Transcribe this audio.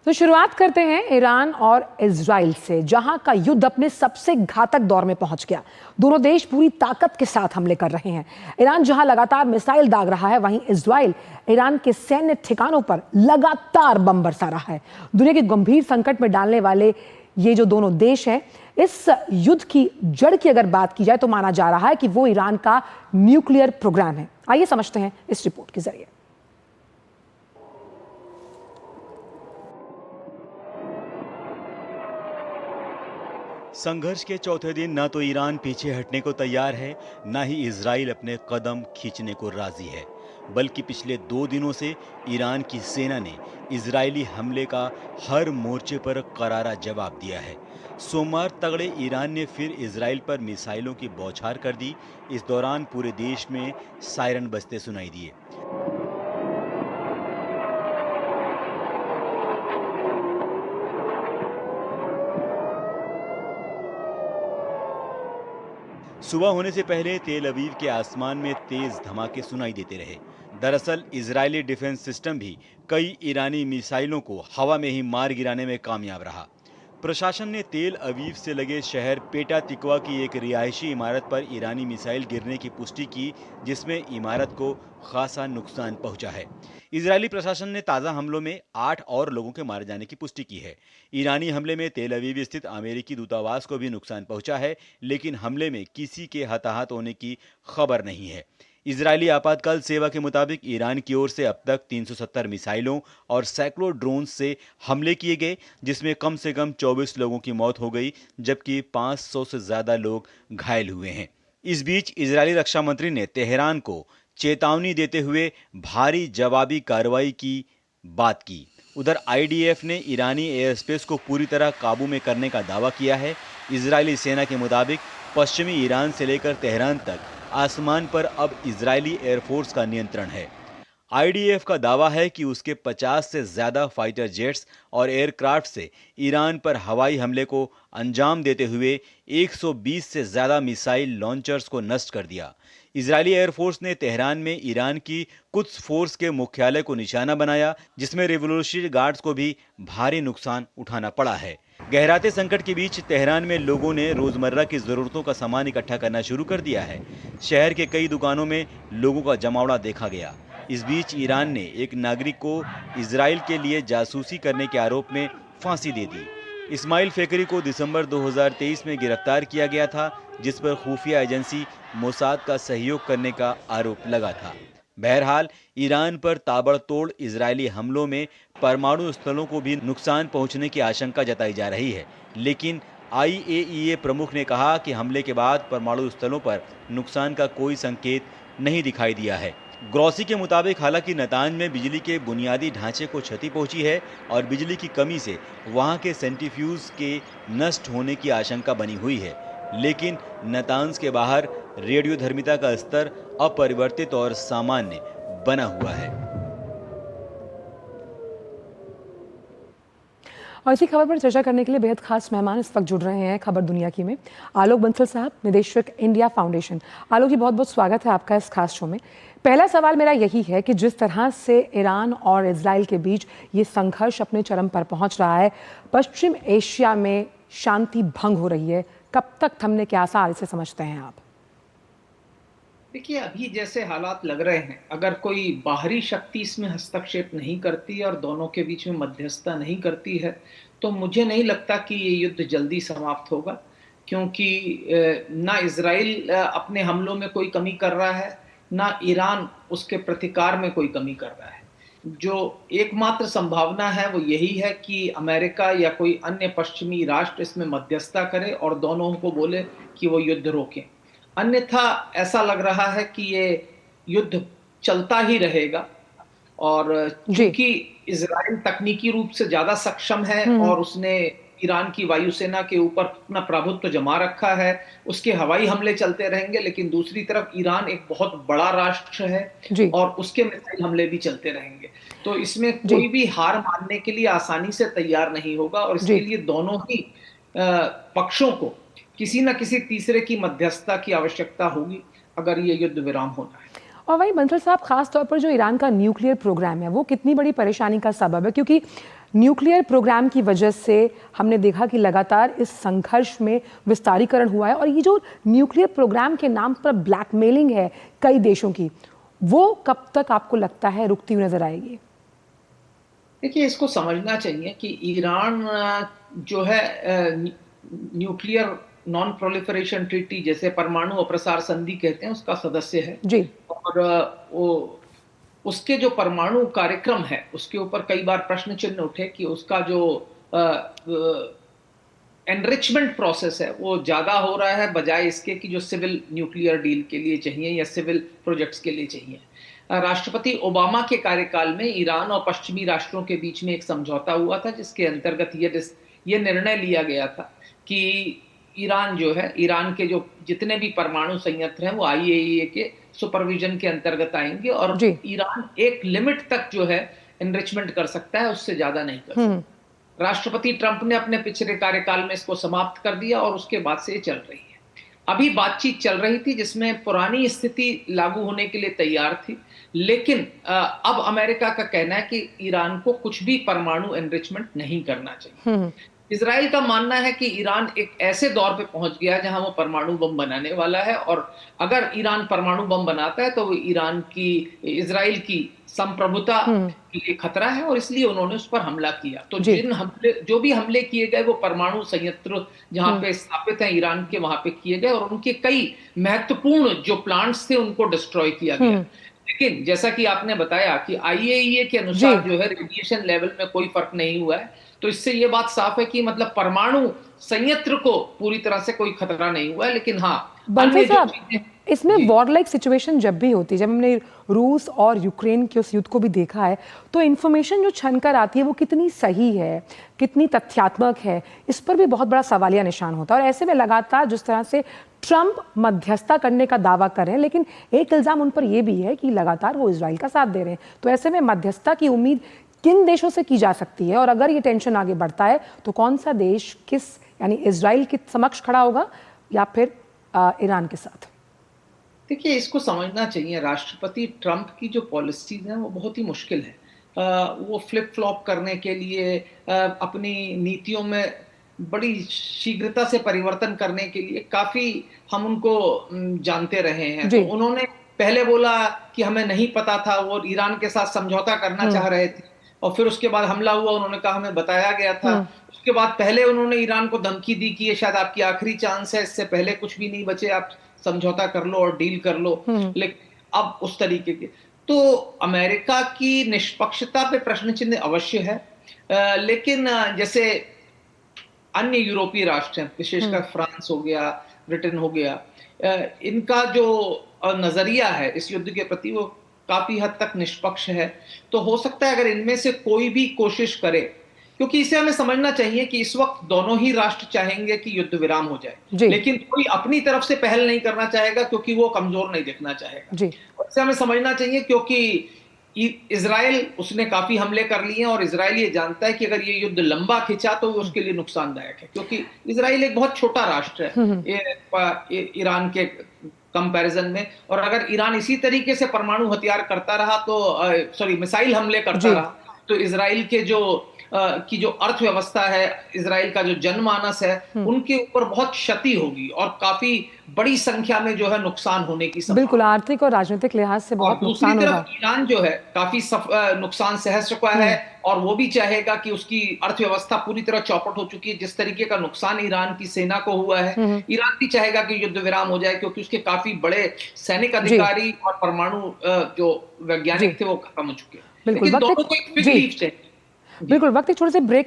तो शुरुआत करते हैं ईरान और इजराइल से, जहां का युद्ध अपने सबसे घातक दौर में पहुंच गया। दोनों देश पूरी ताकत के साथ हमले कर रहे हैं। ईरान जहां लगातार मिसाइल दाग रहा है, वहीं इजराइल ईरान के सैन्य ठिकानों पर लगातार बम बरसा रहा है। दुनिया के गंभीर संकट में डालने वाले ये जो दोनों देश हैं, इस युद्ध की जड़ की अगर बात की जाए तो माना जा रहा है कि वो ईरान का न्यूक्लियर प्रोग्राम है। आइए समझते हैं इस रिपोर्ट के जरिए। संघर्ष के चौथे दिन न तो ईरान पीछे हटने को तैयार है, न ही इजराइल अपने कदम खींचने को राजी है, बल्कि पिछले 2 दिनों से ईरान की सेना ने इजरायली हमले का हर मोर्चे पर करारा जवाब दिया है। सोमवार तगड़े ईरान ने फिर इजराइल पर मिसाइलों की बौछार कर दी। इस दौरान पूरे देश में सायरन बजते सुनाई दिए। सुबह होने से पहले तेल अवीव के आसमान में तेज धमाके सुनाई देते रहे। दरअसल इजरायली डिफेंस सिस्टम भी कई ईरानी मिसाइलों को हवा में ही मार गिराने में कामयाब रहा। प्रशासन ने तेल अवीव से लगे शहर पेटा तिकवा की एक रिहायशी इमारत पर ईरानी मिसाइल गिरने की पुष्टि की, जिसमें इमारत को खासा नुकसान पहुंचा है। इजरायली प्रशासन ने ताज़ा हमलों में 8 और लोगों के मारे जाने की पुष्टि की है। ईरानी हमले में तेल अवीव स्थित अमेरिकी दूतावास को भी नुकसान पहुंचा है, लेकिन हमले में किसी के हताहत होने की खबर नहीं है। इजरायली आपातकाल सेवा के मुताबिक ईरान की ओर से अब तक 370 मिसाइलों और सैकड़ों ड्रोन से हमले किए गए, जिसमें कम से कम 24 लोगों की मौत हो गई, जबकि 500 से ज़्यादा लोग घायल हुए हैं। इस बीच इजरायली रक्षा मंत्री ने तेहरान को चेतावनी देते हुए भारी जवाबी कार्रवाई की बात की। उधर आईडीएफ ने ईरानी एयरस्पेस को पूरी तरह काबू में करने का दावा किया है। इजरायली सेना के मुताबिक पश्चिमी ईरान से लेकर तेहरान तक आसमान पर अब इजरायली एयरफोर्स का नियंत्रण है। आईडीएफ का दावा है कि उसके 50 से ज़्यादा फाइटर जेट्स और एयरक्राफ्ट से ईरान पर हवाई हमले को अंजाम देते हुए 120 से ज़्यादा मिसाइल लॉन्चर्स को नष्ट कर दिया। इजरायली एयरफोर्स ने तेहरान में ईरान की कुद्स फोर्स के मुख्यालय को निशाना बनाया, जिसमें रिवोल्यूशनरी गार्ड्स को भी भारी नुकसान उठाना पड़ा है। गहराते संकट के बीच तेहरान में लोगों ने रोजमर्रा की जरूरतों का सामान इकट्ठा करना शुरू कर दिया है। शहर के कई दुकानों में लोगों का जमावड़ा देखा गया। इस बीच ईरान ने एक नागरिक को इजराइल के लिए जासूसी करने के आरोप में फांसी दे दी। इस्माइल फेकरी को दिसंबर 2023 में गिरफ्तार किया गया था, जिस पर खुफिया एजेंसी मोसाद का सहयोग करने का आरोप लगा था। बहरहाल ईरान पर ताबड़तोड़ इजरायली हमलों में परमाणु स्थलों को भी नुकसान पहुंचने की आशंका जताई जा रही है, लेकिन आईएईए प्रमुख ने कहा कि हमले के बाद परमाणु स्थलों पर नुकसान का कोई संकेत नहीं दिखाई दिया है। ग्रॉसी के मुताबिक हालांकि नतांज में बिजली के बुनियादी ढांचे को क्षति पहुंची है और बिजली की कमी से वहां के सेंट्रीफ्यूज के नष्ट होने की आशंका बनी हुई है, लेकिन नतांज के बाहर रेडियोधर्मिता का स्तर अपरिवर्तित और सामान्य बना हुआ है। और इसी खबर पर चर्चा करने के लिए बेहद खास मेहमान इस वक्त जुड़ रहे हैं खबर दुनिया की में। आलोक बंसल साहब, निदेशक इंडिया फाउंडेशन। आलोक जी, बहुत बहुत स्वागत है आपका इस खास शो में। पहला सवाल मेरा यही है कि जिस तरह से ईरान और इजराइल के बीच ये संघर्ष अपने चरम पर पहुंच रहा है, पश्चिम एशिया में शांति भंग हो रही है, कब तक थमने के आसार इसे समझते हैं आप? देखिए, अभी जैसे हालात लग रहे हैं, अगर कोई बाहरी शक्ति इसमें हस्तक्षेप नहीं करती और दोनों के बीच में मध्यस्थता नहीं करती है, तो मुझे नहीं लगता कि ये युद्ध जल्दी समाप्त होगा, क्योंकि ना इजराइल अपने हमलों में कोई कमी कर रहा है, ना ईरान उसके प्रतिकार में कोई कमी कर रहा है। जो एकमात्र संभावना है वो यही है कि अमेरिका या कोई अन्य पश्चिमी राष्ट्र इसमें मध्यस्थता करे और दोनों को बोले कि वो युद्ध रोकें। अन्यथा ऐसा लग रहा है कि ये युद्ध चलता ही रहेगा, और क्योंकि इजराइल तकनीकी रूप से ज्यादा सक्षम है और उसने ईरान की वायुसेना के ऊपर अपना प्रभुत्व जमा रखा है, उसके हवाई हमले चलते रहेंगे, लेकिन दूसरी तरफ ईरान एक बहुत बड़ा राष्ट्र है और उसके मिसाइल हमले भी चलते रहेंगे। तो इसमें कोई भी हार मानने के लिए आसानी से तैयार नहीं होगा, और इसके लिए दोनों ही पक्षों को किसी न किसी तीसरे की मध्यस्थता की आवश्यकता होगी अगर ये युद्ध विराम होना है। और वही बंसल साहब, खास तौर पर जो ईरान का न्यूक्लियर प्रोग्राम है, वो कितनी बड़ी परेशानी का सबब है? क्योंकि न्यूक्लियर प्रोग्राम की वजह से हमने देखा कि लगातार इस संघर्ष में विस्तारीकरण हुआ है और ये जो न्यूक्लियर प्रोग्राम के नाम पर ब्लैकमेलिंग है कई देशों की, वो कब तक आपको लगता है रुकती हुई नजर आएगी? देखिए, इसको समझना चाहिए कि ईरान जो है न्यूक्लियर नॉन प्रोलिफरेशन ट्रीटी, जैसे परमाणु अप्रसार संधि कहते हैं, उसका सदस्य है जी। और वो उसके जो परमाणु कार्यक्रम है उसके ऊपर कई बार प्रश्न चिन्ह उठे कि उसका जो एनरिचमेंट प्रोसेस है वो ज्यादा हो रहा है बजाय इसके कि जो सिविल न्यूक्लियर डील के लिए चाहिए या सिविल प्रोजेक्ट्स के लिए चाहिए। राष्ट्रपति ओबामा के कार्यकाल में ईरान और पश्चिमी राष्ट्रों के बीच में एक समझौता हुआ था जिसके अंतर्गत ये निर्णय लिया गया था कि ईरान जो है, ईरान के जो जितने भी परमाणु संयंत्र हैं वो IAEA के सुपरविजन के अंतर्गत आएंगे और ईरान एक लिमिट तक जो है एनरिचमेंट कर सकता है, उससे ज्यादा नहीं कर सकता। राष्ट्रपति ट्रंप ने अपने पिछले कार्यकाल में इसको समाप्त कर दिया और उसके बाद से ये चल रही है। अभी बातचीत चल रही थी जिसमें पुरानी स्थिति लागू होने के लिए तैयार थी, लेकिन अब अमेरिका का कहना है कि ईरान को कुछ भी परमाणु एनरिचमेंट नहीं करना चाहिए। इजराइल का मानना है कि ईरान एक ऐसे दौर पे पहुंच गया है जहां वो परमाणु बम बनाने वाला है और अगर ईरान परमाणु बम बनाता है तो वो इजराइल की संप्रभुता के लिए खतरा है और इसलिए उन्होंने उस पर हमला किया। तो जो भी हमले किए गए वो परमाणु संयंत्र जहां पे स्थापित है ईरान के, वहां पे किए गए और उनके कई महत्वपूर्ण जो प्लांट्स थे उनको डिस्ट्रॉय किया गया। लेकिन जैसा कि आपने बताया कि IAEA के अनुसार जो है रेडिएशन लेवल में कोई फर्क नहीं हुआ है, तो इससे ये बात साफ है कि मतलब परमाणु संयंत्र को पूरी तरह से कोई खतरा नहीं हुआ है। लेकिन हाँ, बंसल साहब, इसमें वॉर लाइक सिचुएशन जब भी होती है, जब हमने रूस और यूक्रेन के उस युद्ध को भी देखा है, तो इन्फॉर्मेशन जो छनकर आती है वो कितनी सही है, कितनी तथ्यात्मक है, इस पर भी बहुत बड़ा सवालिया निशान होता है। और ऐसे में लगातार जिस तरह से ट्रंप मध्यस्थता करने का दावा कर रहे हैं, लेकिन एक इल्जाम उन पर यह भी है कि लगातार वो इजराइल का साथ दे रहे हैं, तो ऐसे में मध्यस्थता की उम्मीद किन देशों से की जा सकती है? और अगर ये टेंशन आगे बढ़ता है तो कौन सा देश यानी इजराइल के समक्ष खड़ा होगा या फिर ईरान के साथ? देखिए, इसको समझना चाहिए, राष्ट्रपति ट्रंप की जो पॉलिसीज हैं वो बहुत ही मुश्किल है। वो फ्लिप फ्लॉप करने के लिए, अपनी नीतियों में बड़ी शीघ्रता से परिवर्तन करने के लिए काफी हम उनको जानते रहे हैं। तो उन्होंने पहले बोला कि हमें नहीं पता था, वो ईरान के साथ समझौता करना चाह रहे थे और फिर उसके बाद हमला हुआ, उन्होंने कहा हमें बताया गया था। उसके बाद पहले उन्होंने ईरान को धमकी दी कि ये शायद आपकी आखिरी चांस है, इससे पहले कुछ भी नहीं बचे, आप समझौता कर लो और डील कर लो। लेकिन अब उस तरीके के, तो अमेरिका की निष्पक्षता पे प्रश्न चिन्ह अवश्य है। लेकिन जैसे अन्य यूरोपीय राष्ट्र हैं, विशेषकर फ्रांस हो गया, ब्रिटेन हो गया, इनका जो नजरिया है इस युद्ध के प्रति वो काफी हद तक निष्पक्ष है। तो हो सकता है अगर इनमें से कोई भी कोशिश करे, क्योंकि इसे हमें समझना चाहिए कि इस वक्त दोनों ही राष्ट्र चाहेंगे कि युद्ध विराम हो जाए, लेकिन कोई अपनी तरफ से पहल नहीं करना चाहेगा क्योंकि वो कमजोर नहीं दिखना चाहेगा। और इसे हमें समझना चाहिए क्योंकि इजराइल, उसने काफी हमले कर लिए हैं और इजराइल ये जानता है कि अगर ये युद्ध लंबा खिंचा तो उसके लिए नुकसानदायक है, क्योंकि इजराइल एक बहुत छोटा राष्ट्र है ईरान के कंपैरिजन में। और अगर ईरान इसी तरीके से परमाणु हथियार करता रहा तो मिसाइल हमले करता रहा तो इजराइल के की जो अर्थव्यवस्था है, इजराइल का जो जनमानस है, उनके ऊपर बहुत क्षति होगी और काफी बड़ी संख्या में जो है नुकसान होने की संभावना। बिल्कुल, आर्थिक और राजनीतिक लिहाज से बहुत नुकसान होगा। दूसरी तरफ ईरान जो है काफी नुकसान सह चुका है और वो भी चाहेगा कि उसकी अर्थव्यवस्था पूरी तरह चौपट हो चुकी है। जिस तरीके का नुकसान ईरान की सेना को हुआ है, ईरान भी चाहेगा कि युद्ध विराम हो जाए, क्योंकि उसके काफी बड़े सैनिक अधिकारी और परमाणु जो वैज्ञानिक थे वो खत्म हो चुके हैं। बिल्कुल, दोनों को एक फिग लीफ चाहिए। बिल्कुल, वक्त एक छोटे से ब्रेक